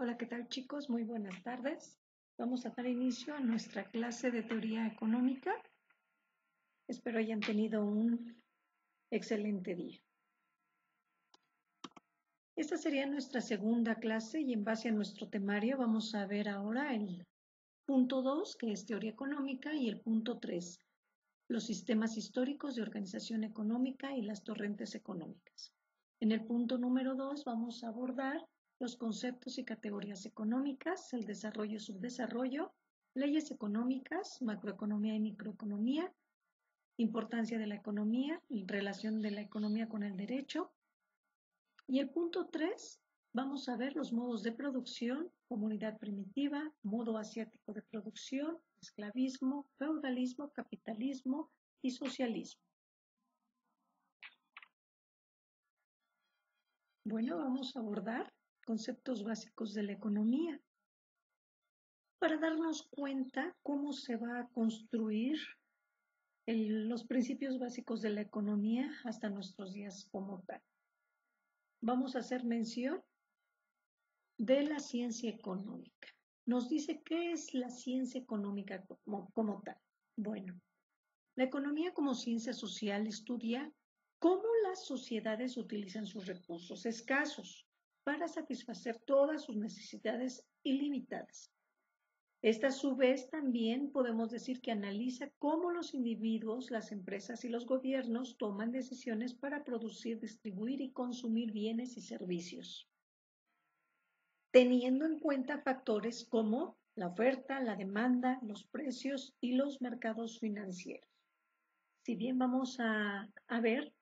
Hola, ¿qué tal chicos? Muy buenas tardes. Vamos a dar inicio a nuestra clase de teoría económica. Espero hayan tenido un excelente día. Esta sería nuestra segunda clase y en base a nuestro temario vamos a ver ahora el punto 2, que es teoría económica, y el punto 3, los sistemas históricos de organización económica y las torrentes económicas. En el punto número 2 vamos a abordar los conceptos y categorías económicas, el desarrollo y subdesarrollo, leyes económicas, macroeconomía y microeconomía, importancia de la economía, relación de la economía con el derecho. Y el punto 3, vamos a ver los modos de producción, comunidad primitiva, modo asiático de producción, esclavismo, feudalismo, capitalismo y socialismo. Bueno, vamos a abordar conceptos básicos de la economía para darnos cuenta cómo se va a construir los principios básicos de la economía hasta nuestros días como tal. Vamos a hacer mención de la ciencia económica. Nos dice qué es la ciencia económica como tal. Bueno, la economía como ciencia social estudia cómo las sociedades utilizan sus recursos escasos para satisfacer todas sus necesidades ilimitadas. Esta a su vez también podemos decir que analiza cómo los individuos, las empresas y los gobiernos toman decisiones para producir, distribuir y consumir bienes y servicios, teniendo en cuenta factores como la oferta, la demanda, los precios y los mercados financieros. Si bien vamos a ver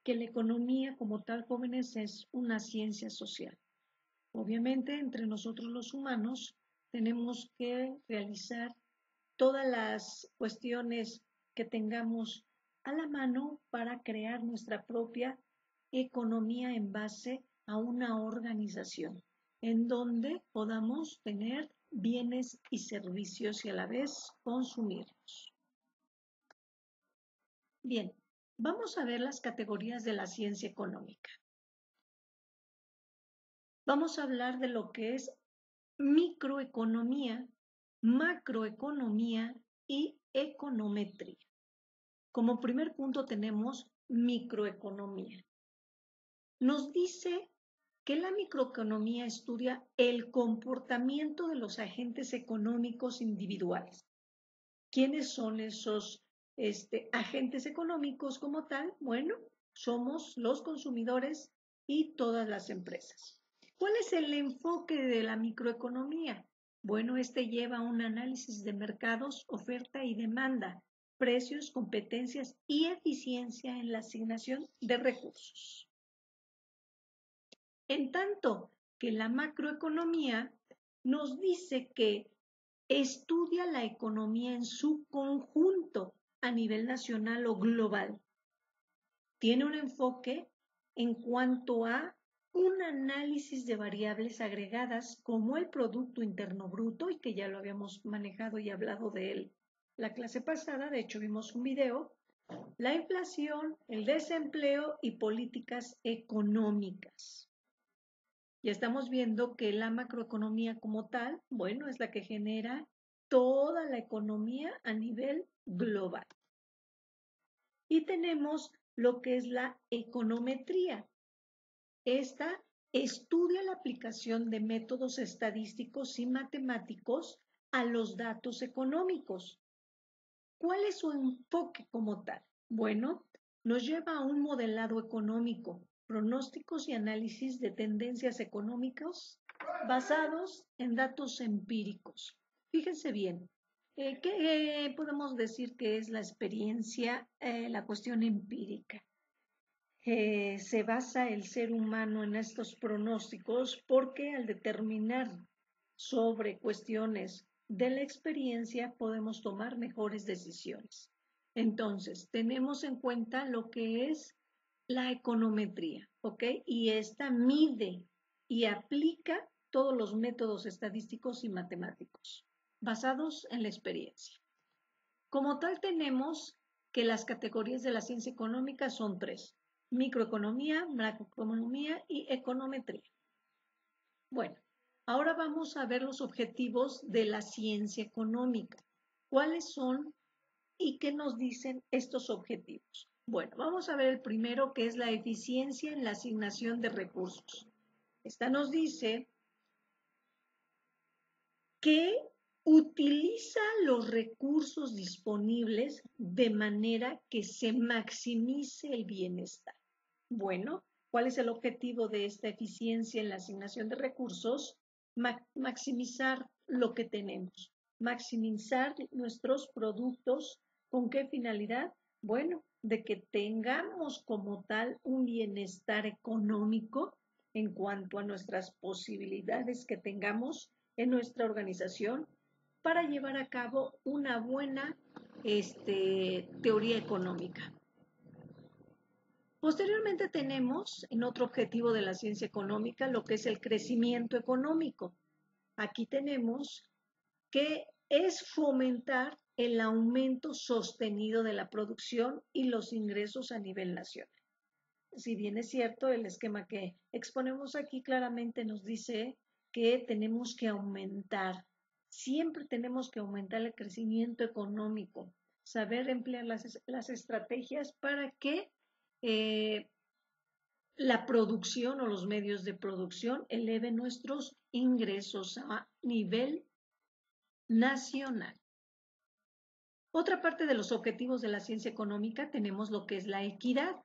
que la economía como tal, jóvenes, es una ciencia social. Obviamente, entre nosotros los humanos tenemos que realizar todas las cuestiones que tengamos a la mano para crear nuestra propia economía en base a una organización en donde podamos tener bienes y servicios y a la vez consumirlos. Bien, vamos a ver las categorías de la ciencia económica. Vamos a hablar de lo que es microeconomía, macroeconomía y econometría. Como primer punto tenemos microeconomía. Nos dice que la microeconomía estudia el comportamiento de los agentes económicos individuales. ¿Quiénes son esos agentes económicos como tal? Bueno, somos los consumidores y todas las empresas. ¿Cuál es el enfoque de la microeconomía? Bueno, lleva un análisis de mercados, oferta y demanda, precios, competencias y eficiencia en la asignación de recursos. En tanto que la macroeconomía nos dice que estudia la economía en su conjunto a nivel nacional o global. Tiene un enfoque en cuanto a un análisis de variables agregadas como el Producto Interno Bruto, y que ya lo habíamos manejado y hablado de él la clase pasada, de hecho vimos un video, la inflación, el desempleo y políticas económicas. Ya estamos viendo que la macroeconomía como tal, bueno, es la que genera toda la economía a nivel global. Y tenemos lo que es la econometría. Esta estudia la aplicación de métodos estadísticos y matemáticos a los datos económicos. ¿Cuál es su enfoque como tal? Bueno, nos lleva a un modelado económico, pronósticos y análisis de tendencias económicas basados en datos empíricos. Fíjense bien, ¿qué podemos decir que es la experiencia, la cuestión empírica? Se basa el ser humano en estos pronósticos porque al determinar sobre cuestiones de la experiencia podemos tomar mejores decisiones. Entonces, tenemos en cuenta lo que es la econometría, ¿ok? Y esta mide y aplica todos los métodos estadísticos y matemáticos basados en la experiencia. Como tal, tenemos que las categorías de la ciencia económica son tres: microeconomía, macroeconomía y econometría. Bueno, Ahora vamos a ver los objetivos de la ciencia económica. ¿Cuáles son y qué nos dicen estos objetivos? Bueno, vamos a ver el primero, que es la eficiencia en la asignación de recursos. Esta nos dice que utiliza los recursos disponibles de manera que se maximice el bienestar. Bueno, ¿cuál es el objetivo de esta eficiencia en la asignación de recursos? Maximizar lo que tenemos, maximizar nuestros productos. ¿Con qué finalidad? Bueno, de que tengamos como tal un bienestar económico en cuanto a nuestras posibilidades que tengamos en nuestra organización para llevar a cabo una buena teoría económica. Posteriormente tenemos en otro objetivo de la ciencia económica lo que es el crecimiento económico. Aquí tenemos que es fomentar el aumento sostenido de la producción y los ingresos a nivel nacional. Si bien es cierto, el esquema que exponemos aquí claramente nos dice que tenemos que aumentar, siempre tenemos que aumentar el crecimiento económico, saber emplear las estrategias para que eh, la producción o los medios de producción eleven nuestros ingresos a nivel nacional. Otra parte de los objetivos de la ciencia económica tenemos lo que es la equidad.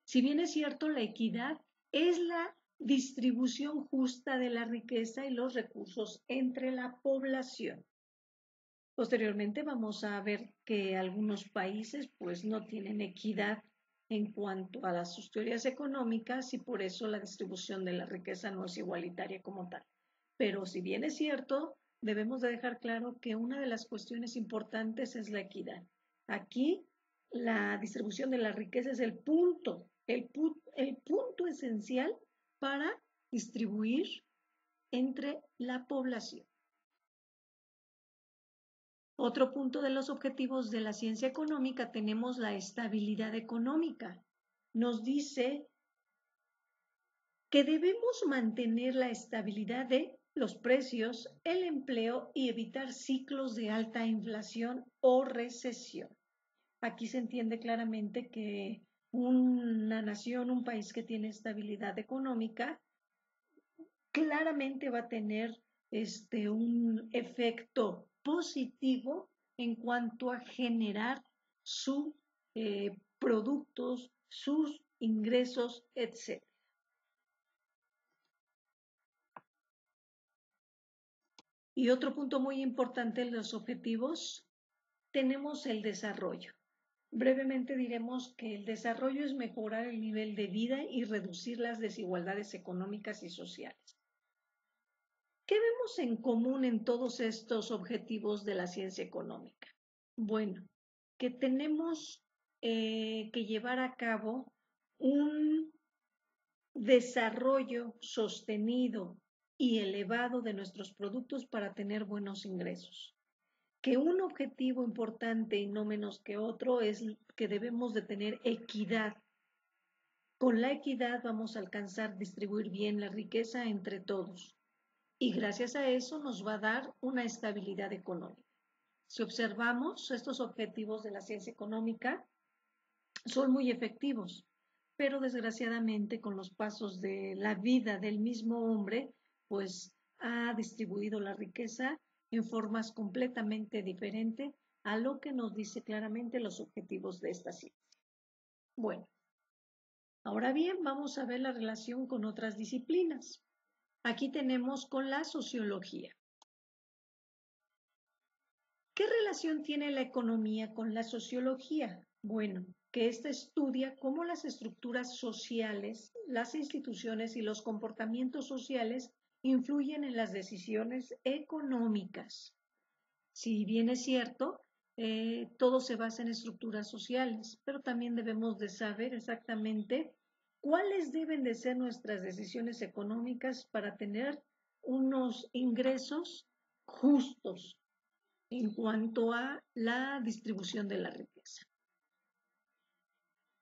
Si bien es cierto, la equidad es la distribución justa de la riqueza y los recursos entre la población. Posteriormente vamos a ver que algunos países pues no tienen equidad en cuanto a sus teorías económicas y por eso la distribución de la riqueza no es igualitaria como tal. Pero si bien es cierto, debemos de dejar claro que una de las cuestiones importantes es la equidad. Aquí la distribución de la riqueza es el punto esencial para distribuir entre la población. Otro punto de los objetivos de la ciencia económica tenemos la estabilidad económica. Nos dice que debemos mantener la estabilidad de los precios, el empleo y evitar ciclos de alta inflación o recesión. Aquí se entiende claramente que una nación, un país que tiene estabilidad económica, claramente va a tener un efecto positivo en cuanto a generar sus productos, sus ingresos, etc. Y otro punto muy importante en los objetivos, tenemos el desarrollo. Brevemente diremos que el desarrollo es mejorar el nivel de vida y reducir las desigualdades económicas y sociales. ¿Qué vemos en común en todos estos objetivos de la ciencia económica? Bueno, que tenemos que llevar a cabo un desarrollo sostenido y elevado de nuestros productos para tener buenos ingresos. Que un objetivo importante y no menos que otro es que debemos de tener equidad. Con la equidad vamos a alcanzar distribuir bien la riqueza entre todos y gracias a eso nos va a dar una estabilidad económica. Si observamos estos objetivos de la ciencia económica, son muy efectivos, pero desgraciadamente con los pasos de la vida del mismo hombre, pues ha distribuido la riqueza en formas completamente diferentes a lo que nos dice claramente los objetivos de esta ciencia. Bueno, ahora bien, vamos a ver la relación con otras disciplinas. Aquí tenemos con la sociología. ¿Qué relación tiene la economía con la sociología? Bueno, que ésta estudia cómo las estructuras sociales, las instituciones y los comportamientos sociales influyen en las decisiones económicas. Si bien es cierto, todo se basa en estructuras sociales, pero también debemos de saber exactamente cuáles deben de ser nuestras decisiones económicas para tener unos ingresos justos en cuanto a la distribución de la riqueza.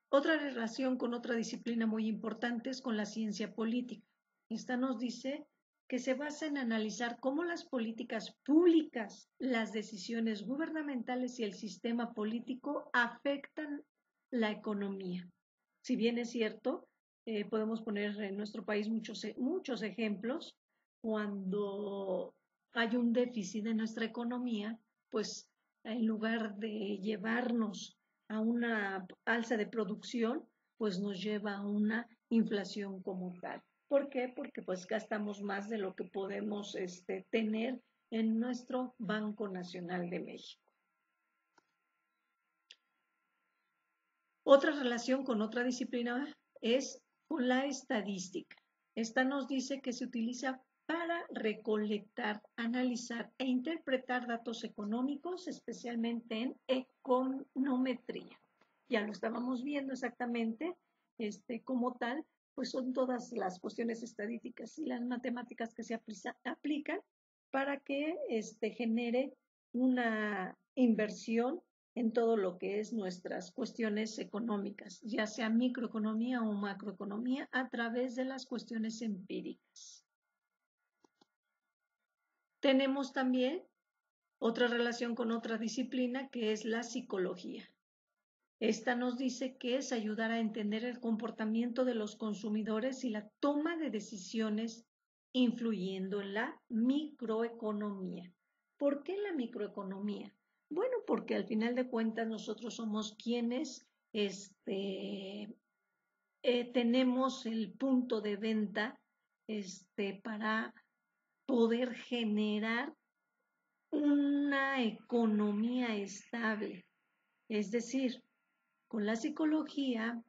Otra relación con otra disciplina muy importante es con la ciencia política. Esta nos dice que se basa en analizar cómo las políticas públicas, las decisiones gubernamentales y el sistema político afectan la economía. Si bien es cierto, podemos poner en nuestro país muchos ejemplos cuando hay un déficit en nuestra economía, pues en lugar de llevarnos a una alza de producción, pues nos lleva a una inflación como tal. ¿Por qué? Porque pues gastamos más de lo que podemos tener en nuestro Banco Nacional de México. Otra relación con otra disciplina es con la estadística. Esta nos dice que se utiliza para recolectar, analizar e interpretar datos económicos, especialmente en econometría. Ya lo estábamos viendo exactamente, como tal, pues son todas las cuestiones estadísticas y las matemáticas que se aplican para que genere una inversión en todo lo que es nuestras cuestiones económicas, ya sea microeconomía o macroeconomía, a través de las cuestiones empíricas. Tenemos también otra relación con otra disciplina que es la psicología. Esta nos dice que es ayudar a entender el comportamiento de los consumidores y la toma de decisiones influyendo en la microeconomía. ¿Por qué la microeconomía? Bueno, porque al final de cuentas nosotros somos quienes tenemos el punto de venta para poder generar una economía estable. Es decir, con la psicología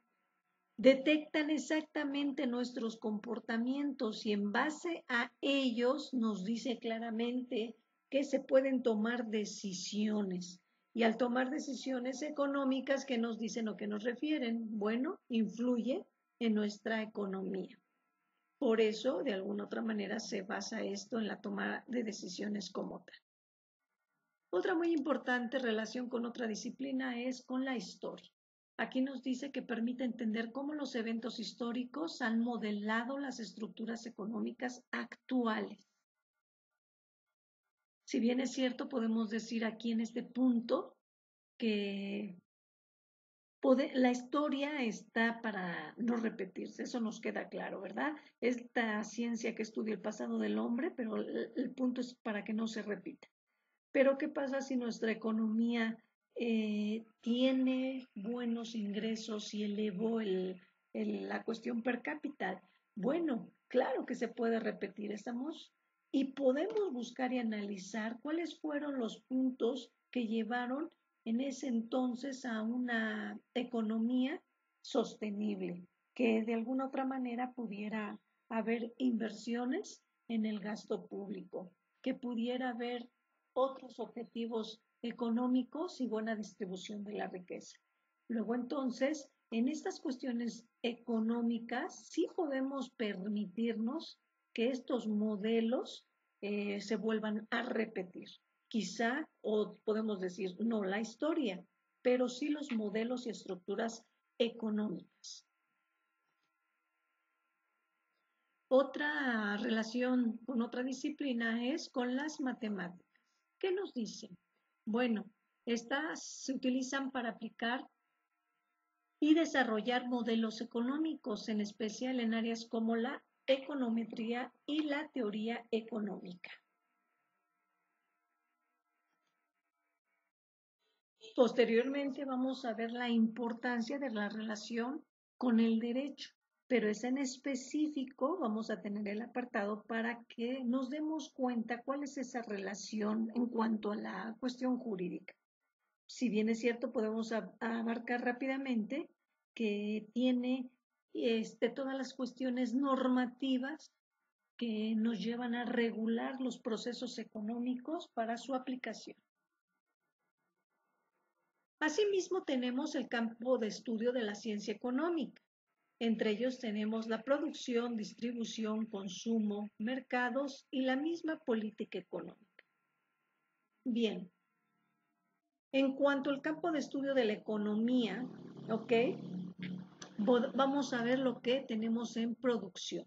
detectan exactamente nuestros comportamientos y en base a ellos nos dice claramente que se pueden tomar decisiones. Y al tomar decisiones económicas, ¿qué nos dicen o qué nos refieren? Bueno, influye en nuestra economía. Por eso, de alguna otra manera, se basa esto en la toma de decisiones como tal. Otra muy importante relación con otra disciplina es con la historia. Aquí nos dice que permite entender cómo los eventos históricos han modelado las estructuras económicas actuales. Si bien es cierto, podemos decir aquí en este punto que la historia está para no repetirse, eso nos queda claro, ¿verdad? Esta ciencia que estudia el pasado del hombre, pero el punto es para que no se repita. Pero ¿qué pasa si nuestra economía tiene buenos ingresos y elevó la cuestión per cápita? Bueno, claro que se puede repetir, estamos y podemos buscar y analizar cuáles fueron los puntos que llevaron en ese entonces a una economía sostenible, que de alguna otra manera pudiera haber inversiones en el gasto público, que pudiera haber otros objetivos económicos y buena distribución de la riqueza. Luego entonces, en estas cuestiones económicas, sí podemos permitirnos que estos modelos se vuelvan a repetir. Quizá, o podemos decir, no la historia, pero sí los modelos y estructuras económicas. Otra relación con otra disciplina es con las matemáticas. ¿Qué nos dicen? Bueno, estas se utilizan para aplicar y desarrollar modelos económicos, en especial en áreas como la econometría y la teoría económica. Posteriormente vamos a ver la importancia de la relación con el derecho, pero es en específico, vamos a tener el apartado para que nos demos cuenta cuál es esa relación en cuanto a la cuestión jurídica. Si bien es cierto, podemos abarcar rápidamente que tiene todas las cuestiones normativas que nos llevan a regular los procesos económicos para su aplicación. Asimismo, tenemos el campo de estudio de la ciencia económica. Entre ellos tenemos la producción, distribución, consumo, mercados y la misma política económica. Bien, en cuanto al campo de estudio de la economía, ¿ok? Vamos a ver lo que tenemos en producción.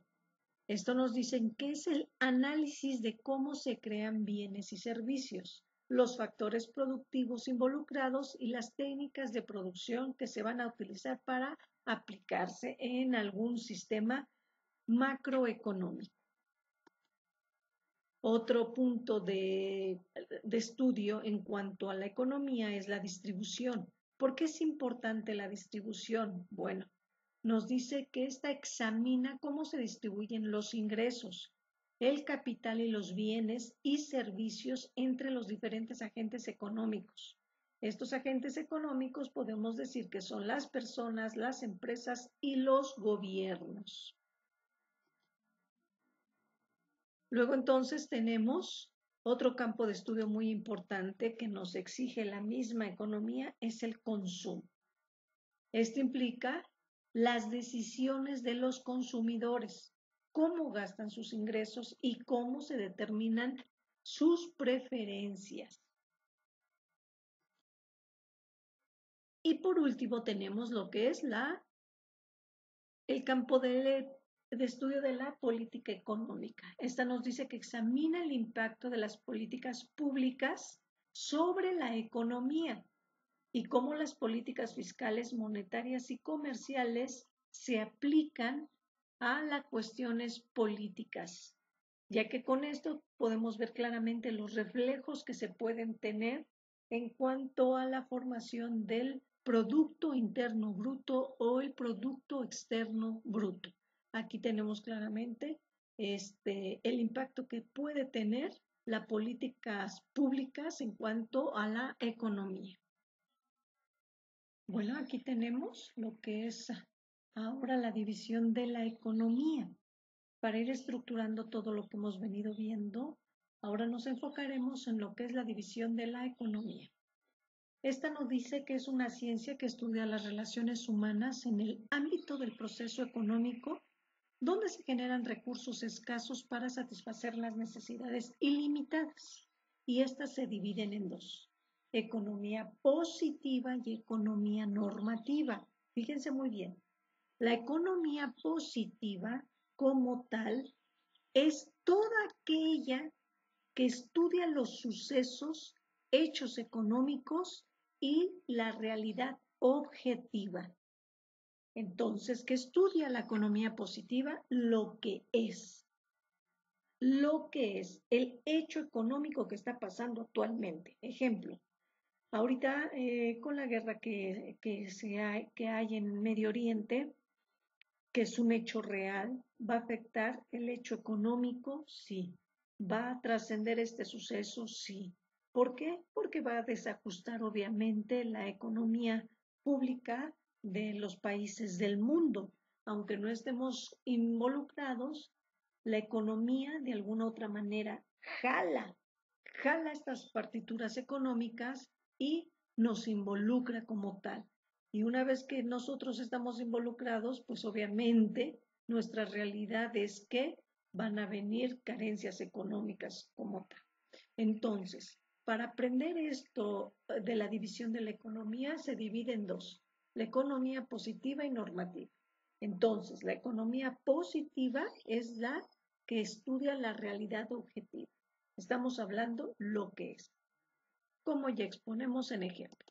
Esto nos dice que es el análisis de cómo se crean bienes y servicios, los factores productivos involucrados y las técnicas de producción que se van a utilizar para aplicarse en algún sistema macroeconómico. Otro punto de estudio en cuanto a la economía es la distribución. ¿Por qué es importante la distribución? Bueno, nos dice que esta examina cómo se distribuyen los ingresos, el capital y los bienes y servicios entre los diferentes agentes económicos. Estos agentes económicos podemos decir que son las personas, las empresas y los gobiernos. Luego entonces tenemos otro campo de estudio muy importante que nos exige la misma economía, es el consumo. Esto implica las decisiones de los consumidores, cómo gastan sus ingresos y cómo se determinan sus preferencias. Y por último tenemos lo que es el campo de estudio de la política económica. Esta nos dice que examina el impacto de las políticas públicas sobre la economía y cómo las políticas fiscales, monetarias y comerciales se aplican a las cuestiones políticas, ya que con esto podemos ver claramente los reflejos que se pueden tener en cuanto a la formación del Producto Interno Bruto o el Producto Externo Bruto. Aquí tenemos claramente el impacto que puede tener las políticas públicas en cuanto a la economía. Bueno, aquí tenemos lo que es ahora la división de la economía. Para ir estructurando todo lo que hemos venido viendo, ahora nos enfocaremos en lo que es la división de la economía. Esta nos dice que es una ciencia que estudia las relaciones humanas en el ámbito del proceso económico, donde se generan recursos escasos para satisfacer las necesidades ilimitadas. Y estas se dividen en dos: economía positiva y economía normativa. Fíjense muy bien, la economía positiva como tal es toda aquella que estudia los sucesos, hechos económicos y la realidad objetiva. Entonces, ¿qué estudia la economía positiva? Lo que es el hecho económico que está pasando actualmente. Ejemplo, ahorita con la guerra que hay en Medio Oriente, que es un hecho real, ¿va a afectar el hecho económico? Sí. ¿Va a trascender este suceso? Sí. ¿Por qué? Porque va a desajustar obviamente la economía pública de los países del mundo. Aunque no estemos involucrados, la economía de alguna otra manera jala estas partituras económicas y nos involucra como tal. Y una vez que nosotros estamos involucrados, pues obviamente nuestra realidad es que van a venir carencias económicas como tal. Entonces, para aprender esto de la división de la economía, se divide en dos: la economía positiva y normativa. Entonces, la economía positiva es la que estudia la realidad objetiva. Estamos hablando lo que es, como ya exponemos en ejemplo.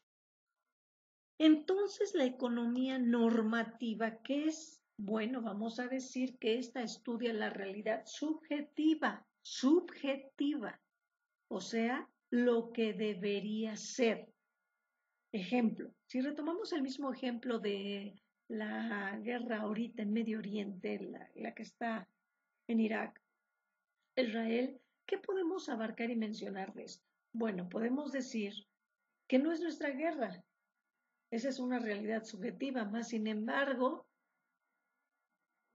Entonces, la economía normativa, ¿qué es? Bueno, vamos a decir que esta estudia la realidad subjetiva, o sea, lo que debería ser. Ejemplo, si retomamos el mismo ejemplo de la guerra ahorita en Medio Oriente, la que está en Irak, Israel, ¿qué podemos abarcar y mencionar de esto? Bueno, podemos decir que no es nuestra guerra. Esa es una realidad subjetiva, más sin embargo,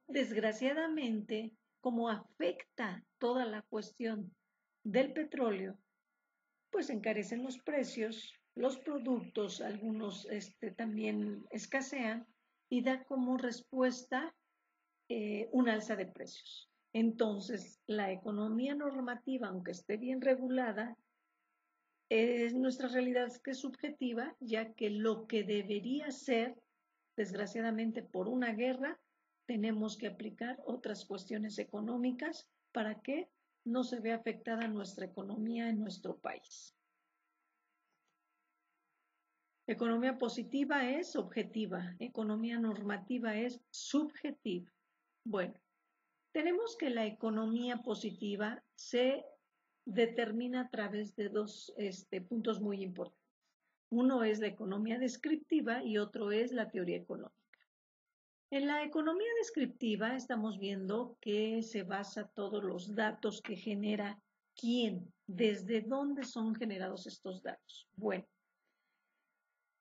desgraciadamente, como afecta toda la cuestión del petróleo, pues encarecen los precios, los productos, algunos también escasean y da como respuesta un alza de precios. Entonces, la economía normativa, aunque esté bien regulada, nuestra realidad es que es subjetiva, ya que lo que debería ser, desgraciadamente por una guerra, tenemos que aplicar otras cuestiones económicas para que no se vea afectada nuestra economía en nuestro país. Economía positiva es objetiva, economía normativa es subjetiva. Bueno, tenemos que la economía positiva se determina a través de dos puntos muy importantes. Uno es la economía descriptiva y otro es la teoría económica. En la economía descriptiva estamos viendo que se basa todos los datos que genera quién, desde dónde son generados estos datos. Bueno,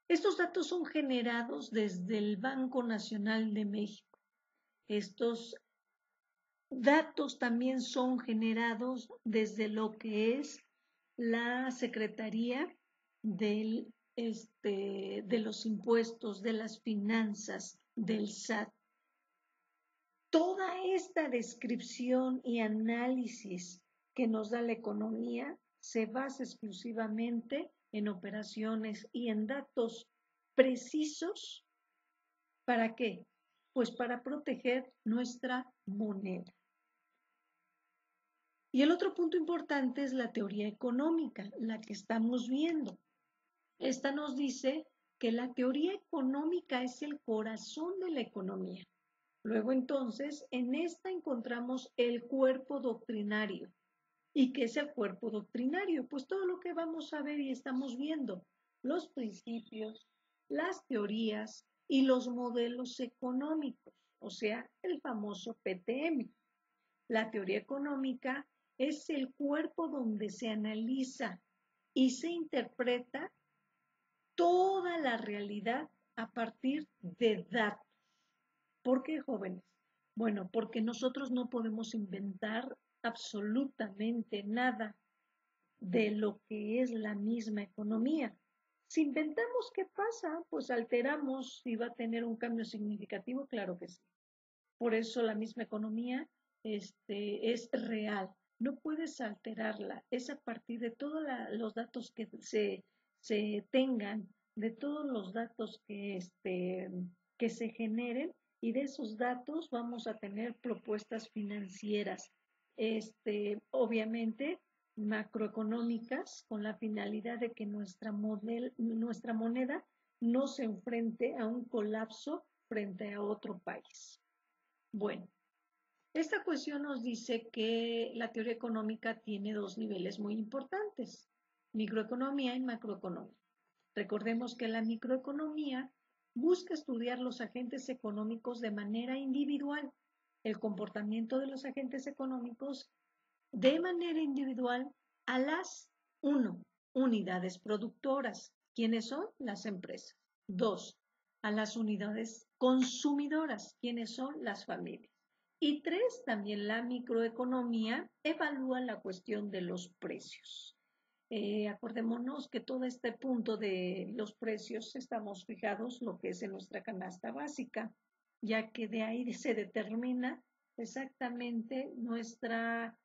estos datos son generados desde el Banco Nacional de México. Estos datos también son generados desde lo que es la Secretaría de los Impuestos, de las Finanzas, del SAT. Toda esta descripción y análisis que nos da la economía se basa exclusivamente en operaciones y en datos precisos. ¿Para qué? Pues para proteger nuestra moneda. Y el otro punto importante es la teoría económica, la que estamos viendo. Esta nos dice que la teoría económica es el corazón de la economía. Luego entonces, en esta encontramos el cuerpo doctrinario. ¿Y qué es el cuerpo doctrinario? Pues todo lo que vamos a ver y estamos viendo, los principios, las teorías y los modelos económicos, o sea, el famoso PTM. La teoría económica es el cuerpo donde se analiza y se interpreta toda la realidad a partir de datos. ¿Por qué, jóvenes? Bueno, porque nosotros no podemos inventar absolutamente nada de lo que es la misma economía. Si inventamos, ¿qué pasa? Pues alteramos y va a tener un cambio significativo, claro que sí. Por eso la misma economía es real. No puedes alterarla. Es a partir de todos los datos que se tengan, de todos los datos que se generen, y de esos datos vamos a tener propuestas financieras, obviamente macroeconómicas, con la finalidad de que nuestra moneda no se enfrente a un colapso frente a otro país. Bueno, esta cuestión nos dice que la teoría económica tiene dos niveles muy importantes, microeconomía y macroeconomía. Recordemos que la microeconomía busca estudiar los agentes económicos de manera individual, el comportamiento de los agentes económicos de manera individual a las 1. Unidades productoras. ¿Quiénes son? Las empresas. 2. A las unidades consumidoras. ¿Quiénes son? Las familias. Y 3. También la microeconomía evalúa la cuestión de los precios. Acordémonos que todo este punto de los precios estamos fijados lo que es en nuestra canasta básica, ya que de ahí se determina exactamente nuestros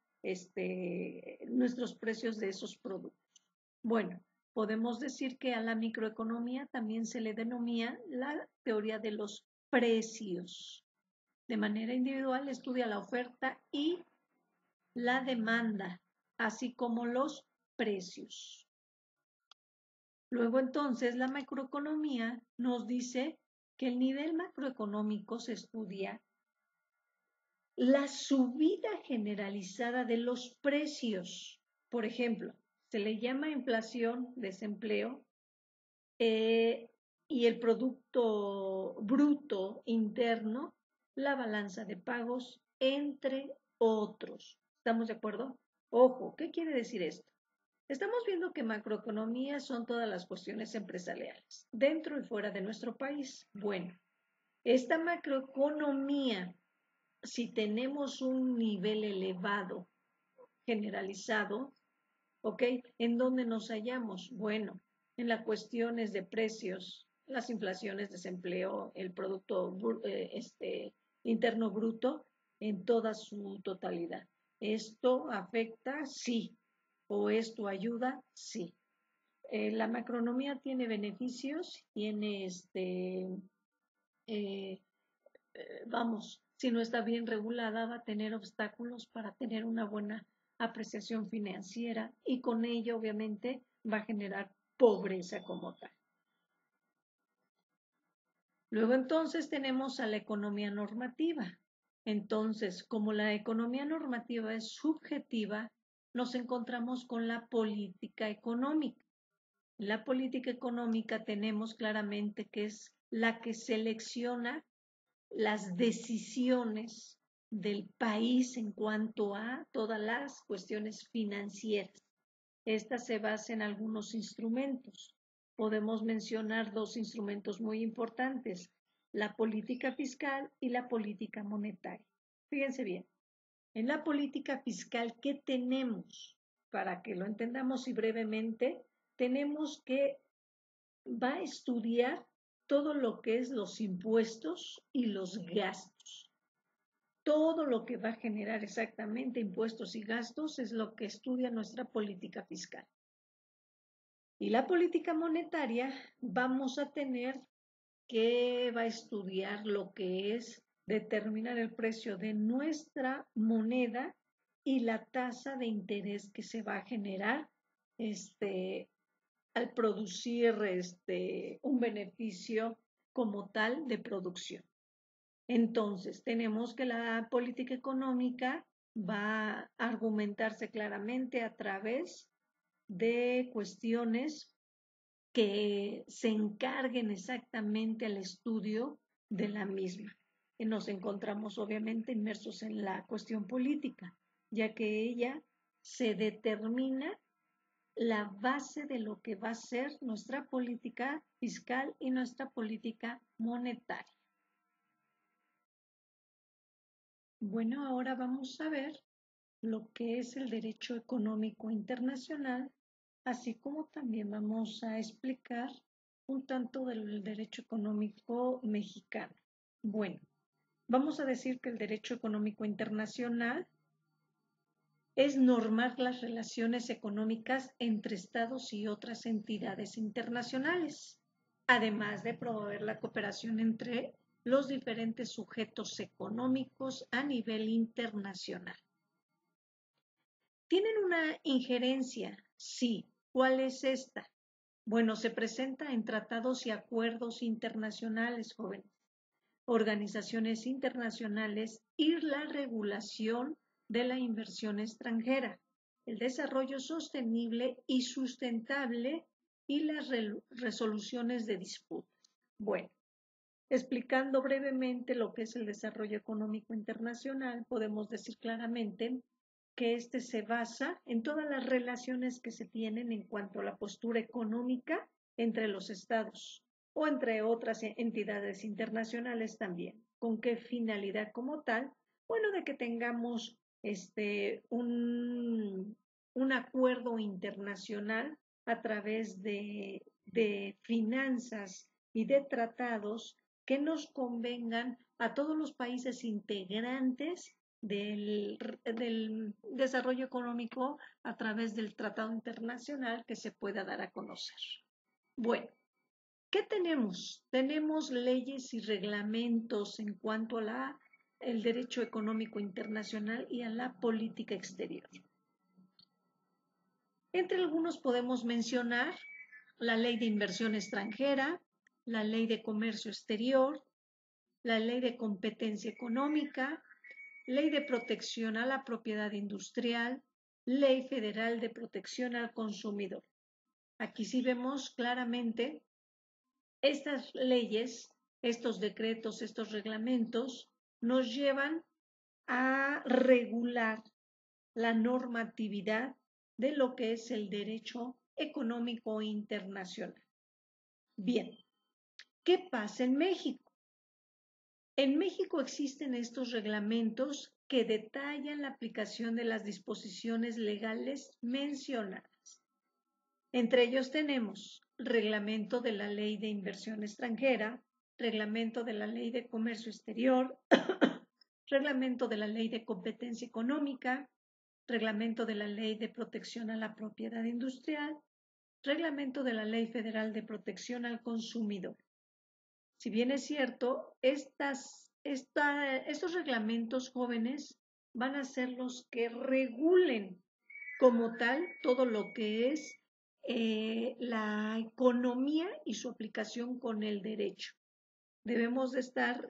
precios de esos productos. Bueno, podemos decir que a la microeconomía también se le denomina la teoría de los precios. De manera individual estudia la oferta y la demanda, así como los precios. Luego entonces la macroeconomía nos dice que el nivel macroeconómico se estudia la subida generalizada de los precios. Por ejemplo, se le llama inflación, desempleo, y el Producto Bruto Interno, la balanza de pagos, entre otros. ¿Estamos de acuerdo? Ojo, ¿qué quiere decir esto? Estamos viendo que macroeconomía son todas las cuestiones empresariales, dentro y fuera de nuestro país. Bueno, esta macroeconomía, si tenemos un nivel elevado, generalizado, ¿ok? ¿En dónde nos hallamos? Bueno, en las cuestiones de precios, las inflaciones, desempleo, el Producto Interno Bruto en toda su totalidad. ¿Esto afecta? Sí. ¿O esto ayuda? Sí. La macroeconomía tiene beneficios, tiene, si no está bien regulada, va a tener obstáculos para tener una buena apreciación financiera y con ello, obviamente, va a generar pobreza como tal. Luego entonces tenemos a la economía normativa. Entonces, como la economía normativa es subjetiva, nos encontramos con la política económica. En la política económica tenemos claramente que es la que selecciona las decisiones del país en cuanto a todas las cuestiones financieras. Esta se basa en algunos instrumentos. Podemos mencionar dos instrumentos muy importantes, la política fiscal y la política monetaria. Fíjense bien, en la política fiscal, ¿qué tenemos? Para que lo entendamos y brevemente, tenemos que va a estudiar todo lo que es los impuestos y los gastos. Todo lo que va a generar exactamente impuestos y gastos es lo que estudia nuestra política fiscal. Y la política monetaria vamos a tener que va a estudiar lo que es determinar el precio de nuestra moneda y la tasa de interés que se va a generar al producir un beneficio como tal de producción. Entonces, tenemos que la política económica va a argumentarse claramente a través de cuestiones que se encarguen exactamente al estudio de la misma. Y nos encontramos obviamente inmersos en la cuestión política, ya que ella se determina la base de lo que va a ser nuestra política fiscal y nuestra política monetaria. Bueno, ahora vamos a ver lo que es el derecho económico internacional, así como también vamos a explicar un tanto del derecho económico mexicano. Bueno, vamos a decir que el derecho económico internacional es normar las relaciones económicas entre estados y otras entidades internacionales, además de promover la cooperación entre los diferentes sujetos económicos a nivel internacional. ¿Tienen una injerencia? Sí. ¿Cuál es esta? Bueno, se presenta en tratados y acuerdos internacionales, jóvenes, organizaciones internacionales y la regulación de la inversión extranjera, el desarrollo sostenible y sustentable y las resoluciones de disputas. Bueno, explicando brevemente lo que es el desarrollo económico internacional, podemos decir claramente que este se basa en todas las relaciones que se tienen en cuanto a la postura económica entre los estados o entre otras entidades internacionales también. ¿Con qué finalidad como tal? Bueno, de que tengamos un acuerdo internacional a través de finanzas y de tratados que nos convengan a todos los países integrantes del desarrollo económico a través del tratado internacional que se pueda dar a conocer. Bueno, ¿qué tenemos? Tenemos leyes y reglamentos en cuanto a el derecho económico internacional y a la política exterior. Entre algunos podemos mencionar la Ley de Inversión Extranjera, la Ley de Comercio Exterior, la Ley de Competencia Económica, Ley de Protección a la Propiedad Industrial, Ley Federal de Protección al Consumidor. Aquí sí vemos claramente estas leyes, estos decretos, estos reglamentos nos llevan a regular la normatividad de lo que es el derecho económico internacional. Bien, ¿qué pasa en México? En México existen estos reglamentos que detallan la aplicación de las disposiciones legales mencionadas. Entre ellos tenemos Reglamento de la Ley de Inversión Extranjera, Reglamento de la Ley de Comercio Exterior, Reglamento de la Ley de Competencia Económica, Reglamento de la Ley de Protección a la Propiedad Industrial, Reglamento de la Ley Federal de Protección al Consumidor. Si bien es cierto, estos reglamentos jóvenes van a ser los que regulen como tal todo lo que es la economía y su aplicación con el derecho. Debemos de estar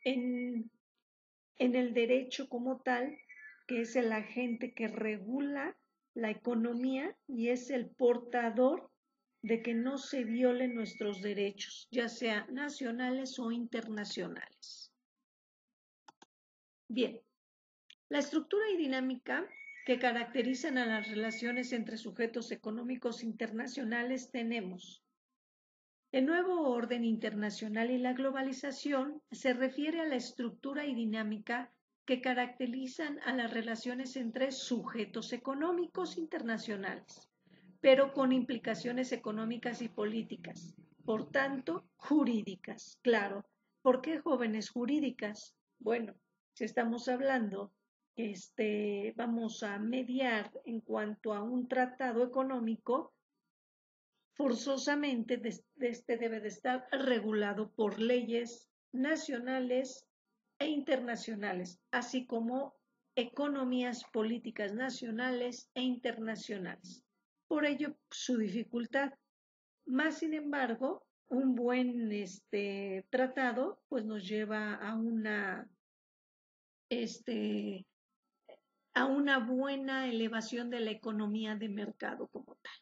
en, en el derecho como tal, que es el agente que regula la economía y es el portador de que no se violen nuestros derechos, ya sea nacionales o internacionales. Bien, la estructura y dinámica que caracterizan a las relaciones entre sujetos económicos internacionales tenemos. El nuevo orden internacional y la globalización se refiere a la estructura y dinámica que caracterizan a las relaciones entre sujetos económicos internacionales, pero con implicaciones económicas y políticas, por tanto, jurídicas. Claro, ¿por qué jóvenes jurídicas? Bueno, si estamos hablando que vamos a mediar en cuanto a un tratado económico, forzosamente debe de estar regulado por leyes nacionales e internacionales, así como economías políticas nacionales e internacionales. Por ello, su dificultad. Más sin embargo, un buen tratado pues nos lleva este, a una buena elevación de la economía de mercado como tal.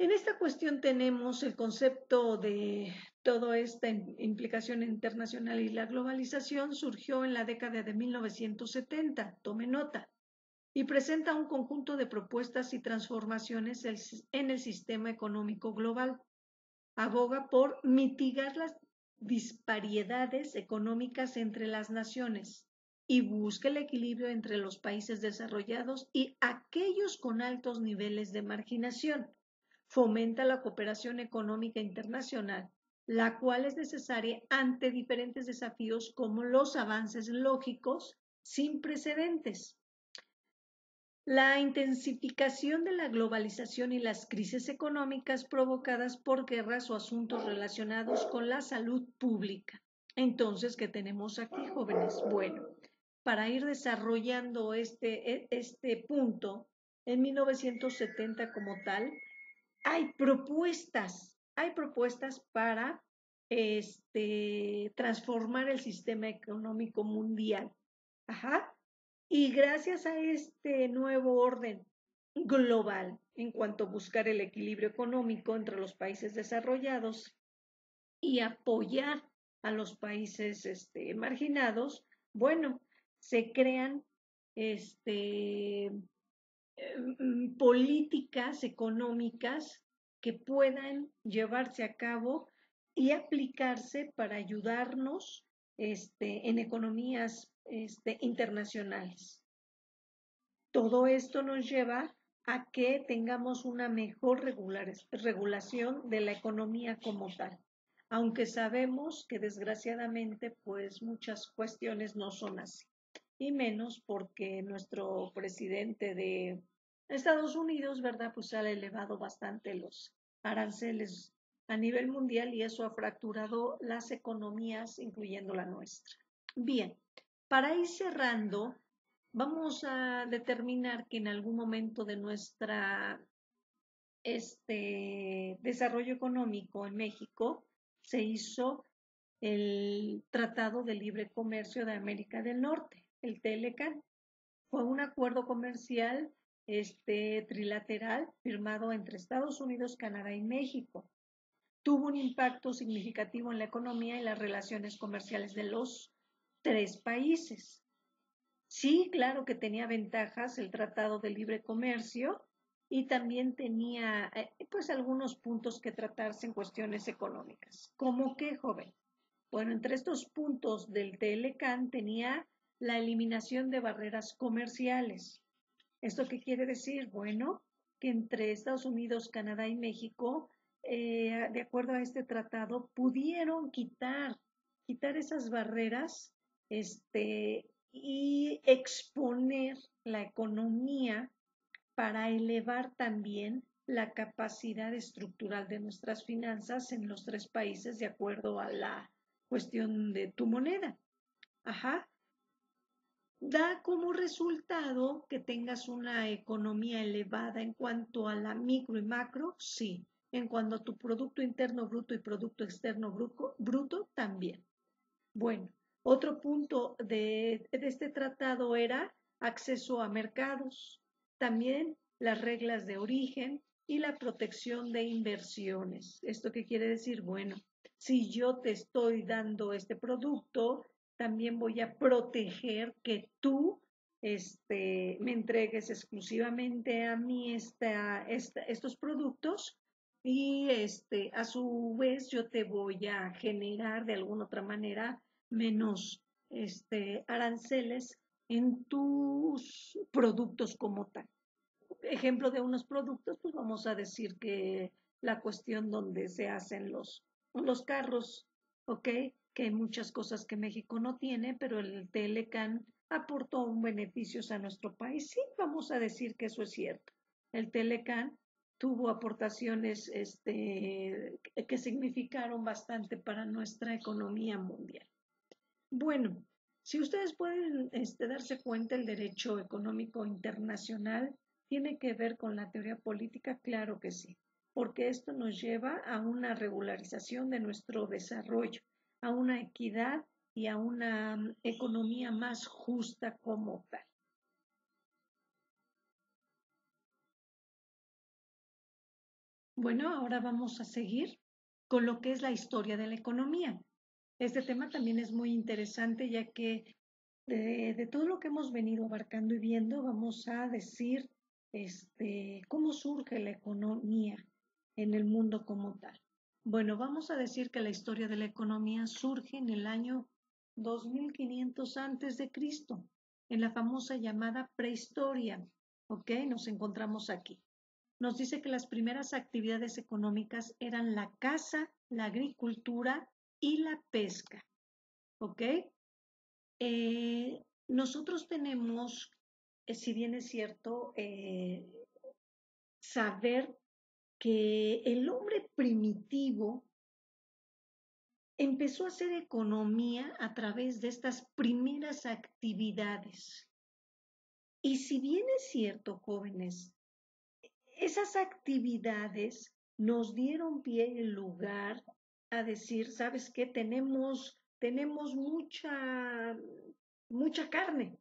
En esta cuestión tenemos el concepto de toda esta implicación internacional y la globalización surgió en la década de 1970, tome nota, y presenta un conjunto de propuestas y transformaciones en el sistema económico global. Aboga por mitigar las disparidades económicas entre las naciones y busca el equilibrio entre los países desarrollados y aquellos con altos niveles de marginación. Fomenta la cooperación económica internacional, la cual es necesaria ante diferentes desafíos como los avances lógicos sin precedentes. La intensificación de la globalización y las crisis económicas provocadas por guerras o asuntos relacionados con la salud pública. Entonces, ¿qué tenemos aquí, jóvenes? Bueno, para ir desarrollando este punto, en 1970 como tal, hay propuestas para transformar el sistema económico mundial. Ajá. Y gracias a este nuevo orden global en cuanto a buscar el equilibrio económico entre los países desarrollados y apoyar a los países marginados, bueno, se crean políticas económicas que puedan llevarse a cabo y aplicarse para ayudarnos en economías internacionales. Todo esto nos lleva a que tengamos una mejor regulación de la economía como tal, aunque sabemos que desgraciadamente pues muchas cuestiones no son así, y menos porque nuestro presidente de Estados Unidos, ¿verdad? Pues ha elevado bastante los aranceles a nivel mundial y eso ha fracturado las economías, incluyendo la nuestra. Bien, para ir cerrando, vamos a determinar que en algún momento de nuestra desarrollo económico en México se hizo el Tratado de Libre Comercio de América del Norte, el TLCAN. Fue un acuerdo comercial trilateral firmado entre Estados Unidos, Canadá y México. Tuvo un impacto significativo en la economía y las relaciones comerciales de los tres países. Sí, claro que tenía ventajas el Tratado de Libre Comercio y también tenía pues algunos puntos que tratarse en cuestiones económicas. ¿Cómo qué, joven? Bueno, entre estos puntos del TLCAN tenía la eliminación de barreras comerciales. ¿Esto qué quiere decir? Bueno, que entre Estados Unidos, Canadá y México, de acuerdo a este tratado, pudieron quitar esas barreras, y exponer la economía para elevar también la capacidad estructural de nuestras finanzas en los tres países de acuerdo a la cuestión de tu moneda. Ajá. Da como resultado que tengas una economía elevada en cuanto a la micro y macro, sí. En cuanto a tu Producto Interno Bruto y Producto Externo Bruto, también. Bueno, otro punto de este tratado era acceso a mercados, también las reglas de origen y la protección de inversiones. ¿Esto qué quiere decir? Bueno, si yo te estoy dando este producto, también voy a proteger que tú me entregues exclusivamente a mí estos productos y a su vez yo te voy a generar de alguna otra manera menos aranceles en tus productos como tal. Ejemplo de unos productos, pues vamos a decir que la cuestión donde se hacen los carros, ¿ok? Que hay muchas cosas que México no tiene, pero el Telecan aportó un beneficios a nuestro país. Sí, vamos a decir que eso es cierto. El Telecan tuvo aportaciones que significaron bastante para nuestra economía mundial. Bueno, si ustedes pueden darse cuenta, el derecho económico internacional tiene que ver con la teoría política, claro que sí, porque esto nos lleva a una regularización de nuestro desarrollo, a una equidad y a una economía más justa como tal. Bueno, ahora vamos a seguir con lo que es la historia de la economía. Este tema también es muy interesante ya que de todo lo que hemos venido abarcando y viendo, vamos a decir cómo surge la economía en el mundo como tal. Bueno, vamos a decir que la historia de la economía surge en el año 2500 antes de Cristo, en la famosa llamada prehistoria. ¿Ok? Nos encontramos aquí. Nos dice que las primeras actividades económicas eran la caza, la agricultura y la pesca. ¿Ok? Nosotros tenemos, si bien es cierto, saber que el hombre primitivo empezó a hacer economía a través de estas primeras actividades. Y si bien es cierto, jóvenes, esas actividades nos dieron pie y lugar a decir, ¿sabes qué? Tenemos mucha carne.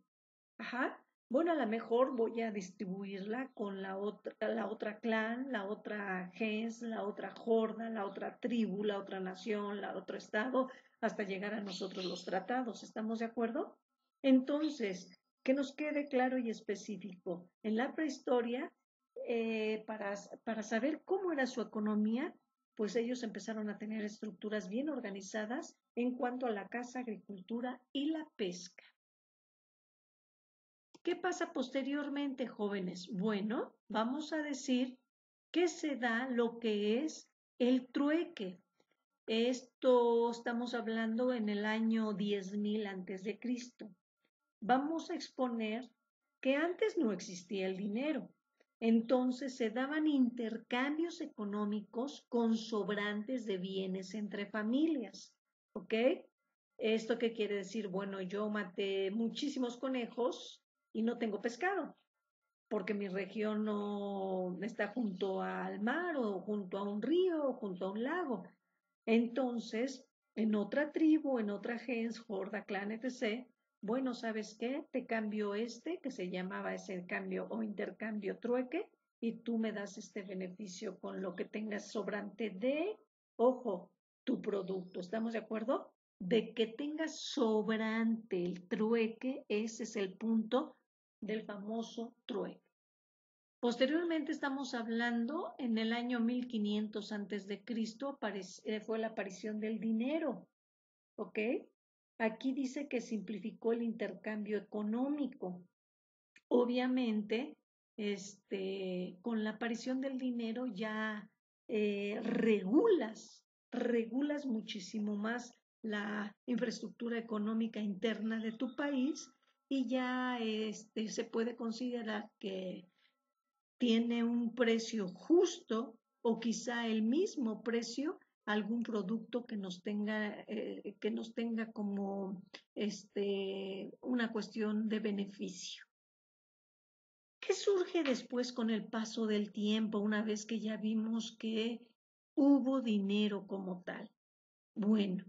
Ajá. Bueno, a lo mejor voy a distribuirla con la otra clan, la otra gens, la otra horda, la otra tribu, la otra nación, la otro estado, hasta llegar a nosotros los tratados. ¿Estamos de acuerdo? Entonces, que nos quede claro y específico. En la prehistoria, para saber cómo era su economía, pues ellos empezaron a tener estructuras bien organizadas en cuanto a la caza, agricultura y la pesca. ¿Qué pasa posteriormente, jóvenes? Bueno, vamos a decir que se da lo que es el trueque. Esto estamos hablando en el año 10.000 antes de Cristo. Vamos a exponer que antes no existía el dinero. Entonces se daban intercambios económicos con sobrantes de bienes entre familias. ¿Ok? ¿Esto qué quiere decir? Bueno, yo maté muchísimos conejos y no tengo pescado, porque mi región no está junto al mar o junto a un río o junto a un lago. Entonces, en otra tribu, en otra gens, horda, clan, etc., bueno, ¿sabes qué? Te cambio que se llamaba ese cambio o intercambio trueque, y tú me das este beneficio con lo que tengas sobrante de, ojo, tu producto. ¿Estamos de acuerdo? De que tengas sobrante el trueque, ese es el punto del famoso trueque. Posteriormente estamos hablando en el año 1500 antes de Cristo fue la aparición del dinero, ¿ok? Aquí dice que simplificó el intercambio económico. Obviamente, con la aparición del dinero ya regulas muchísimo más la infraestructura económica interna de tu país y ya se puede considerar que tiene un precio justo o quizá el mismo precio algún producto que nos tenga como una cuestión de beneficio. ¿Qué surge después con el paso del tiempo, una vez que ya vimos que hubo dinero como tal? Bueno,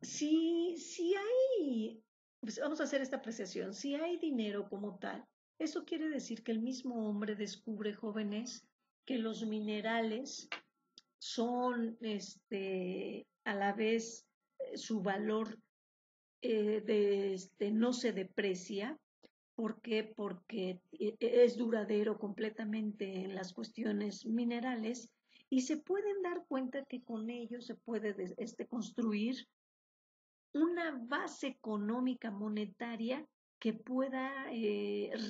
si hay, pues vamos a hacer esta apreciación, si hay dinero como tal, eso quiere decir que el mismo hombre descubre, jóvenes, que los minerales son a la vez su valor no se deprecia. ¿Por qué? Porque es duradero completamente en las cuestiones minerales y se pueden dar cuenta que con ello se puede construir una base económica monetaria que pueda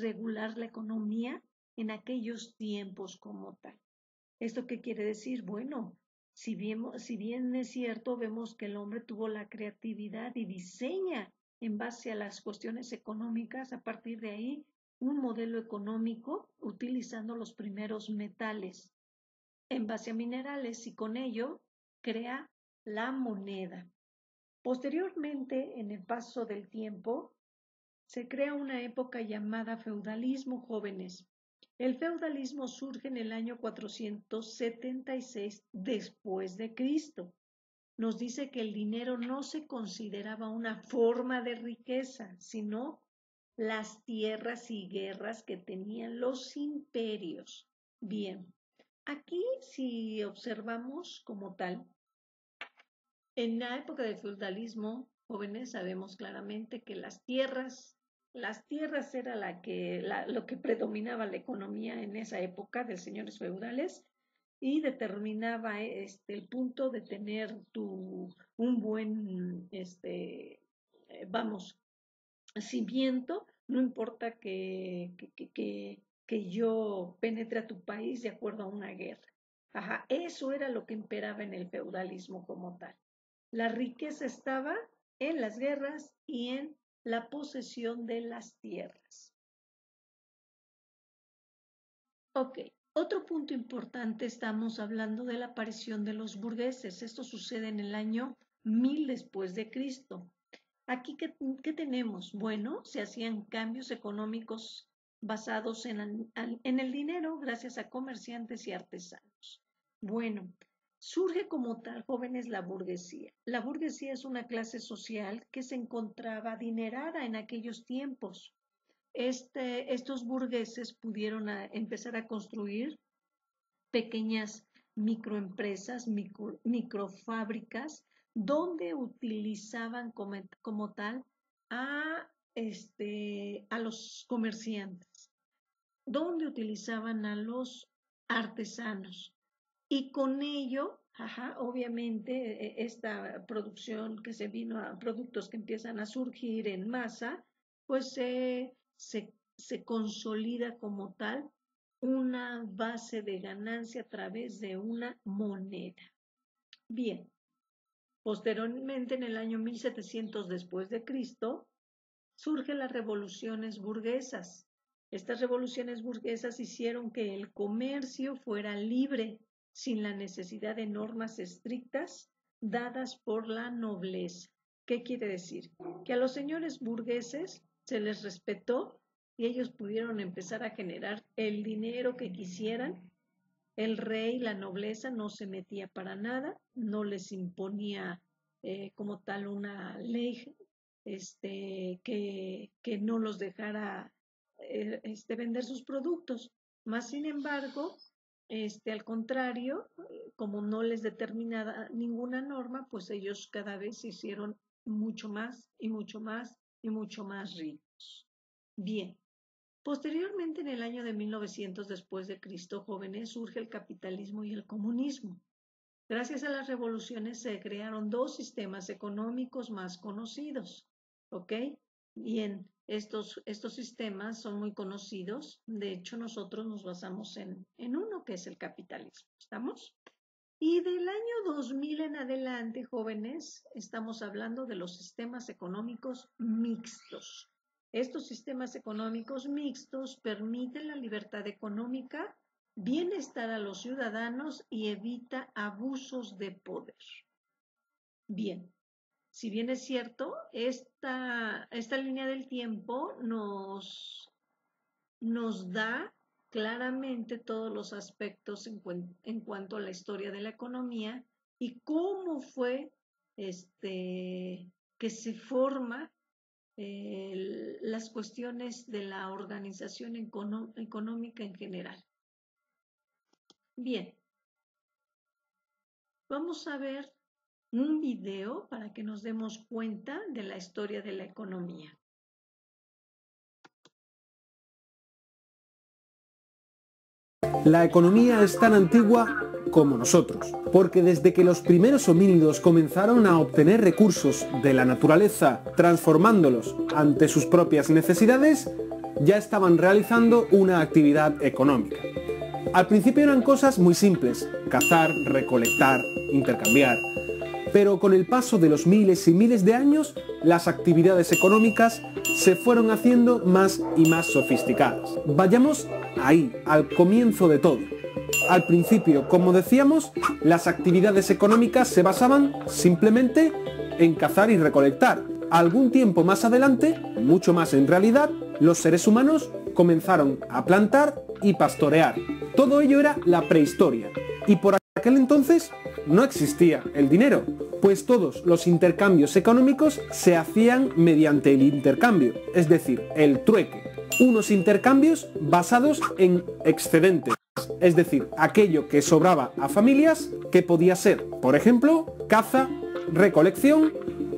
regular la economía en aquellos tiempos como tal. ¿Esto qué quiere decir? Bueno, si bien es cierto, vemos que el hombre tuvo la creatividad y diseña en base a las cuestiones económicas, a partir de ahí, un modelo económico utilizando los primeros metales en base a minerales y con ello crea la moneda. Posteriormente, en el paso del tiempo, se crea una época llamada feudalismo, jóvenes. El feudalismo surge en el año 476 después de Cristo. Nos dice que el dinero no se consideraba una forma de riqueza, sino las tierras y guerras que tenían los imperios. Bien, aquí si observamos como tal, en la época del feudalismo, jóvenes, sabemos claramente que las tierras era lo que predominaba la economía en esa época de señores feudales y determinaba el punto de tener un buen, vamos, cimiento, no importa que yo penetre a tu país de acuerdo a una guerra. Ajá, eso era lo que imperaba en el feudalismo como tal. La riqueza estaba en las guerras y en la posesión de las tierras. Ok, otro punto importante, estamos hablando de la aparición de los burgueses. Esto sucede en el año 1000 después de Cristo. Aquí, ¿qué tenemos? Bueno, se hacían cambios económicos basados en el dinero gracias a comerciantes y artesanos. Bueno, surge como tal, jóvenes, la burguesía. La burguesía es una clase social que se encontraba adinerada en aquellos tiempos. Estos burgueses pudieron empezar a construir pequeñas microempresas, microfábricas, donde utilizaban como tal a, a los comerciantes, donde utilizaban a los artesanos. Y con ello, ajá, obviamente, esta producción que se vino a productos que empiezan a surgir en masa, pues se consolida como tal una base de ganancia a través de una moneda. Bien, posteriormente en el año 1700 después de Cristo, surgen las revoluciones burguesas. Estas revoluciones burguesas hicieron que el comercio fuera libre, sin la necesidad de normas estrictas dadas por la nobleza. ¿Qué quiere decir? Que a los señores burgueses se les respetó y ellos pudieron empezar a generar el dinero que quisieran. El rey, la nobleza, no se metía para nada, no les imponía como tal una ley que no los dejara vender sus productos. Más sin embargo, al contrario, como no les determinaba ninguna norma, pues ellos cada vez se hicieron mucho más y mucho más y mucho más ricos. Bien, posteriormente, en el año de 1900 después de Cristo, jóvenes, surge el capitalismo y el comunismo. Gracias a las revoluciones se crearon dos sistemas económicos más conocidos, ¿ok? Bien, estos sistemas son muy conocidos. De hecho, nosotros nos basamos en uno que es el capitalismo. ¿Estamos? Y del año 2000 en adelante, jóvenes, estamos hablando de los sistemas económicos mixtos. Estos sistemas económicos mixtos permiten la libertad económica, bienestar a los ciudadanos y evita abusos de poder. Bien, si bien es cierto, esta línea del tiempo nos da claramente todos los aspectos en cuanto a la historia de la economía y cómo fue que se forma las cuestiones de la organización económica en general. Bien, vamos a ver un video para que nos demos cuenta de la historia de la economía. La economía es tan antigua como nosotros, porque desde que los primeros homínidos comenzaron a obtener recursos de la naturaleza transformándolos ante sus propias necesidades, ya estaban realizando una actividad económica. Al principio eran cosas muy simples: cazar, recolectar, intercambiar. Pero con el paso de los miles y miles de años, las actividades económicas se fueron haciendo más y más sofisticadas. Vayamos ahí, al comienzo de todo. Al principio, como decíamos, las actividades económicas se basaban simplemente en cazar y recolectar. Algún tiempo más adelante, mucho más en realidad, los seres humanos comenzaron a plantar y pastorear. Todo ello era la prehistoria. Y por aquel entonces no existía el dinero, pues todos los intercambios económicos se hacían mediante el intercambio, es decir, el trueque. Unos intercambios basados en excedentes, es decir, aquello que sobraba a familias, que podía ser, por ejemplo, caza, recolección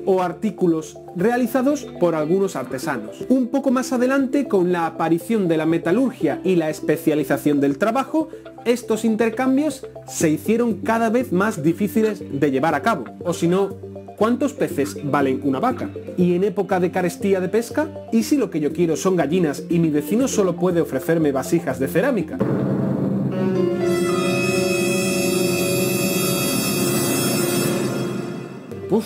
o artículos realizados por algunos artesanos. Un poco más adelante, con la aparición de la metalurgia y la especialización del trabajo, estos intercambios se hicieron cada vez más difíciles de llevar a cabo. O si no, ¿cuántos peces valen una vaca? ¿Y en época de carestía de pesca? ¿Y si lo que yo quiero son gallinas y mi vecino solo puede ofrecerme vasijas de cerámica? Uf,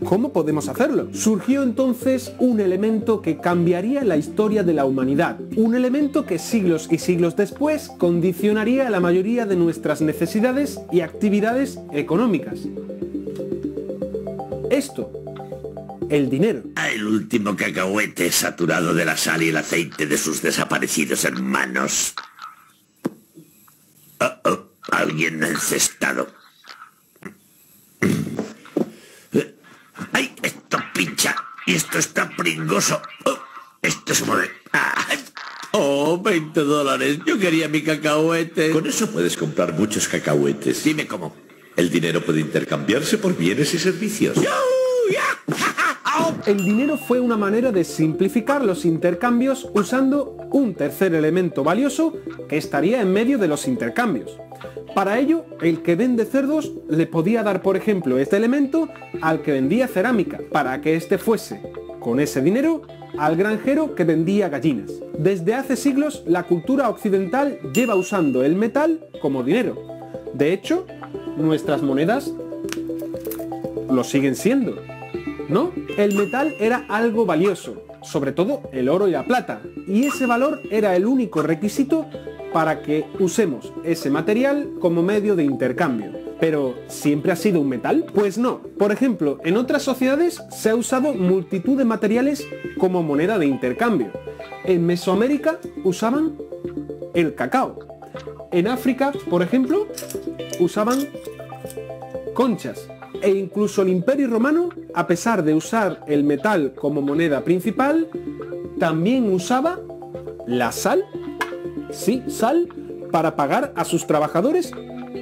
¿cómo podemos hacerlo? Surgió entonces un elemento que cambiaría la historia de la humanidad, un elemento que siglos y siglos después condicionaría la mayoría de nuestras necesidades y actividades económicas. Esto, el dinero. El último cacahuete saturado de la sal y el aceite de sus desaparecidos hermanos. Alguien ha encestado. ¡Ay! Esto pincha y esto está pringoso. Esto se mueve. Oh, $20. Yo quería mi cacahuete. Con eso puedes comprar muchos cacahuetes. Dime cómo. El dinero puede intercambiarse por bienes y servicios. El dinero fue una manera de simplificar los intercambios usando un tercer elemento valioso que estaría en medio de los intercambios. Para ello, el que vende cerdos le podía dar, por ejemplo, este elemento al que vendía cerámica, para que éste fuese, con ese dinero, al granjero que vendía gallinas. Desde hace siglos, la cultura occidental lleva usando el metal como dinero. De hecho, nuestras monedas lo siguen siendo, ¿no? El metal era algo valioso, sobre todo el oro y la plata, y ese valor era el único requisito para que usemos ese material como medio de intercambio. ¿Pero siempre ha sido un metal? Pues no. Por ejemplo, en otras sociedades se ha usado multitud de materiales como moneda de intercambio. En Mesoamérica usaban el cacao. En África, por ejemplo, usaban conchas. E incluso el Imperio Romano, a pesar de usar el metal como moneda principal, también usaba la sal. Sí, sal, para pagar a sus trabajadores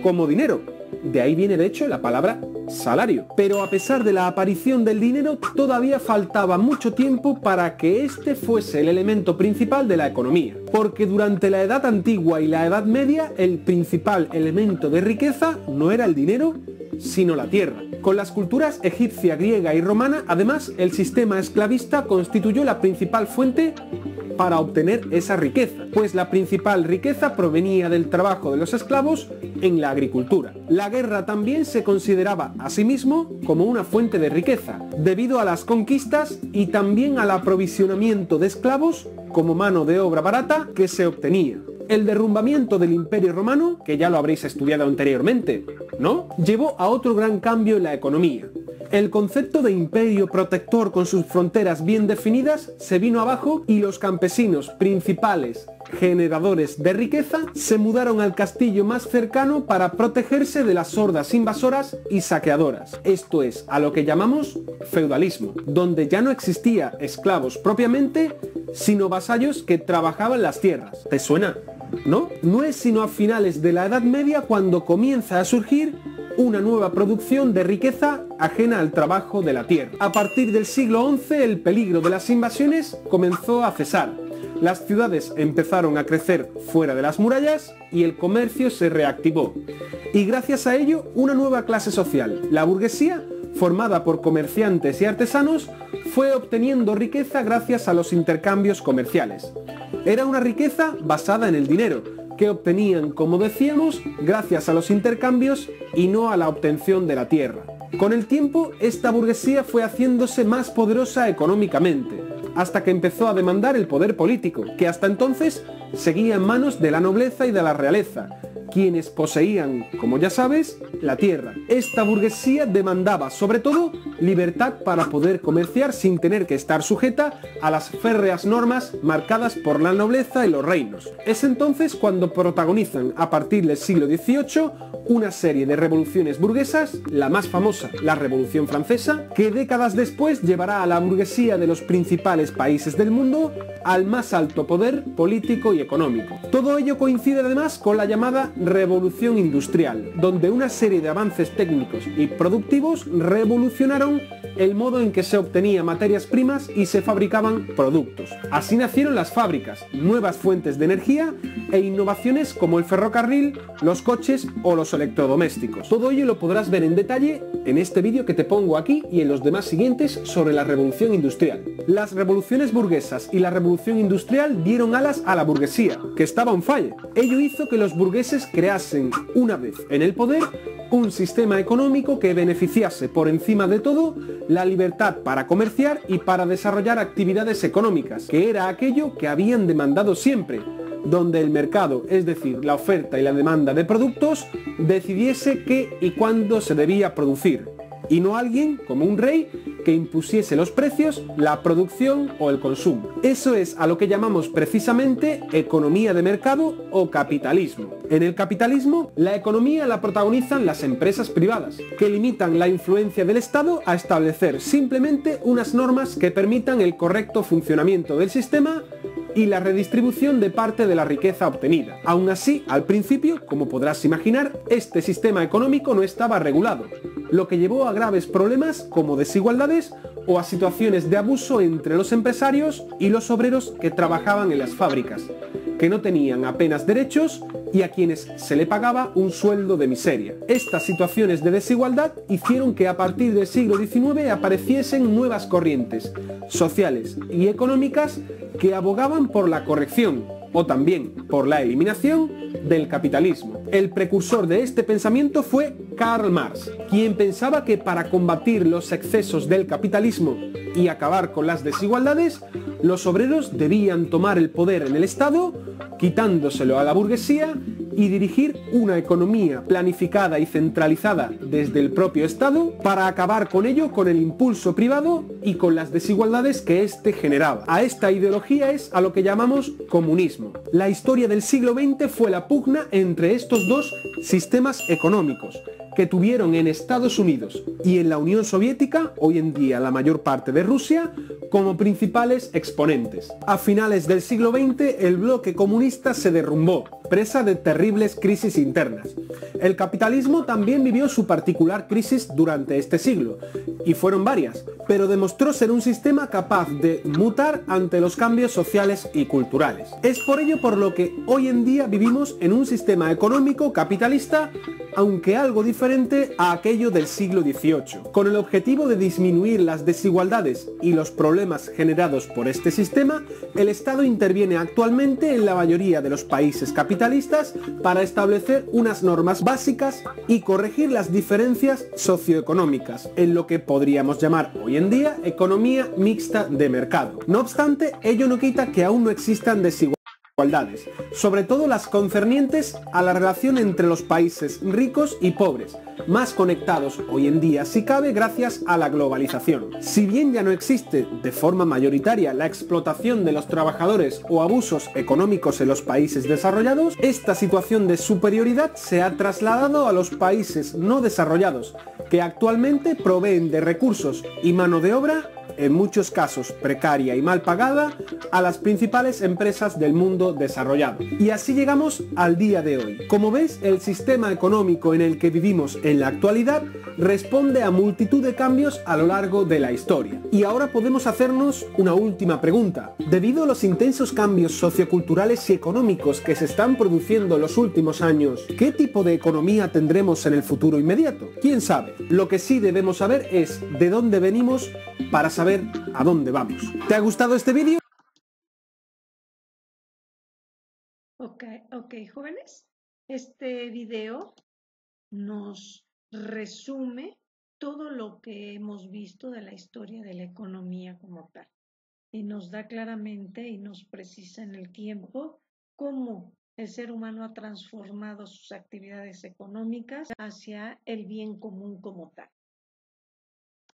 como dinero. De ahí viene de hecho la palabra salario. Pero a pesar de la aparición del dinero, todavía faltaba mucho tiempo para que este fuese el elemento principal de la economía. Porque durante la Edad Antigua y la Edad Media, el principal elemento de riqueza no era el dinero, sino la tierra. Con las culturas egipcia, griega y romana, además, el sistema esclavista constituyó la principal fuente para obtener esa riqueza, pues la principal riqueza provenía del trabajo de los esclavos en la agricultura. La guerra también se consideraba a sí mismo como una fuente de riqueza, debido a las conquistas y también al aprovisionamiento de esclavos como mano de obra barata que se obtenía. El derrumbamiento del Imperio Romano, que ya lo habréis estudiado anteriormente, ¿no?, llevó a otro gran cambio en la economía. El concepto de imperio protector con sus fronteras bien definidas se vino abajo y los campesinos principales generadores de riqueza se mudaron al castillo más cercano para protegerse de las hordas invasoras y saqueadoras. Esto es a lo que llamamos feudalismo, donde ya no existía esclavos propiamente, sino vasallos que trabajaban las tierras. ¿Te suena? ¿No? No es sino a finales de la Edad Media cuando comienza a surgir una nueva producción de riqueza ajena al trabajo de la tierra. A partir del siglo XI el peligro de las invasiones comenzó a cesar. Las ciudades empezaron a crecer fuera de las murallas y el comercio se reactivó. Y gracias a ello una nueva clase social, la burguesía, formada por comerciantes y artesanos, fue obteniendo riqueza gracias a los intercambios comerciales. Era una riqueza basada en el dinero, que obtenían, como decíamos, gracias a los intercambios y no a la obtención de la tierra. Con el tiempo, esta burguesía fue haciéndose más poderosa económicamente, hasta que empezó a demandar el poder político, que hasta entonces seguía en manos de la nobleza y de la realeza, quienes poseían, como ya sabes, la tierra. Esta burguesía demandaba, sobre todo, libertad para poder comerciar sin tener que estar sujeta a las férreas normas marcadas por la nobleza y los reinos. Es entonces cuando protagonizan, a partir del siglo XVIII, una serie de revoluciones burguesas, la más famosa, la Revolución Francesa, que décadas después llevará a la burguesía de los principales países del mundo al más alto poder político y económico. Todo ello coincide además con la llamada Revolución Industrial, donde una serie de avances técnicos y productivos revolucionaron el modo en que se obtenía materias primas y se fabricaban productos. Así nacieron las fábricas, nuevas fuentes de energía e innovaciones como el ferrocarril, los coches o los electrodomésticos. Todo ello lo podrás ver en detalle en este vídeo que te pongo aquí y en los demás siguientes sobre la Revolución Industrial. Las revoluciones burguesas y la Revolución Industrial dieron alas a la burguesía, que estaba on fire. Ello hizo que los burgueses creasen, una vez en el poder, un sistema económico que beneficiase por encima de todo la libertad para comerciar y para desarrollar actividades económicas, que era aquello que habían demandado siempre, donde el mercado, es decir, la oferta y la demanda de productos, decidiese qué y cuándo se debía producir, y no alguien, como un rey, que impusiese los precios, la producción o el consumo. Eso es a lo que llamamos precisamente economía de mercado o capitalismo. En el capitalismo, la economía la protagonizan las empresas privadas, que limitan la influencia del Estado a establecer simplemente unas normas que permitan el correcto funcionamiento del sistema y la redistribución de parte de la riqueza obtenida. Aún así, al principio, como podrás imaginar, este sistema económico no estaba regulado, lo que llevó a graves problemas como desigualdades o a situaciones de abuso entre los empresarios y los obreros que trabajaban en las fábricas, que no tenían apenas derechos y a quienes se le pagaba un sueldo de miseria. Estas situaciones de desigualdad hicieron que a partir del siglo XIX apareciesen nuevas corrientes sociales y económicas que abogaban por la corrección, o también por la eliminación, del capitalismo. El precursor de este pensamiento fue Karl Marx, quien pensaba que para combatir los excesos del capitalismo y acabar con las desigualdades, los obreros debían tomar el poder en el Estado, quitándoselo a la burguesía, y dirigir una economía planificada y centralizada desde el propio Estado para acabar con ello con el impulso privado y con las desigualdades que éste generaba. A esta ideología es a lo que llamamos comunismo. La historia del siglo XX fue la pugna entre estos dos sistemas económicos, que tuvieron en Estados Unidos y en la Unión Soviética, hoy en día la mayor parte de Rusia, como principales exponentes. A finales del siglo XX el bloque comunista se derrumbó presa de terribles crisis internas. El capitalismo también vivió su particular crisis durante este siglo, y fueron varias, pero demostró ser un sistema capaz de mutar ante los cambios sociales y culturales. Es por ello por lo que hoy en día vivimos en un sistema económico capitalista, aunque algo diferente a aquello del siglo XVIII. Con el objetivo de disminuir las desigualdades y los problemas generados por este sistema, el Estado interviene actualmente en la mayoría de los países capitalistas para establecer unas normas básicas y corregir las diferencias socioeconómicas, en lo que podríamos llamar hoy en día economía mixta de mercado. No obstante, ello no quita que aún no existan desigualdades, sobre todo las concernientes a la relación entre los países ricos y pobres, más conectados hoy en día si cabe gracias a la globalización. Si bien ya no existe de forma mayoritaria la explotación de los trabajadores o abusos económicos en los países desarrollados, esta situación de superioridad se ha trasladado a los países no desarrollados, que actualmente proveen de recursos y mano de obra, en muchos casos precaria y mal pagada, a las principales empresas del mundo desarrollado. Y así llegamos al día de hoy. Como ves, el sistema económico en el que vivimos en la actualidad responde a multitud de cambios a lo largo de la historia. Y ahora podemos hacernos una última pregunta. Debido a los intensos cambios socioculturales y económicos que se están produciendo en los últimos años, ¿qué tipo de economía tendremos en el futuro inmediato? ¿Quién sabe? Lo que sí debemos saber es de dónde venimos para saber a dónde vamos. ¿Te ha gustado este vídeo? Ok, jóvenes. Este video nos resume todo lo que hemos visto de la historia de la economía como tal. Y nos da claramente y nos precisa en el tiempo cómo el ser humano ha transformado sus actividades económicas hacia el bien común como tal.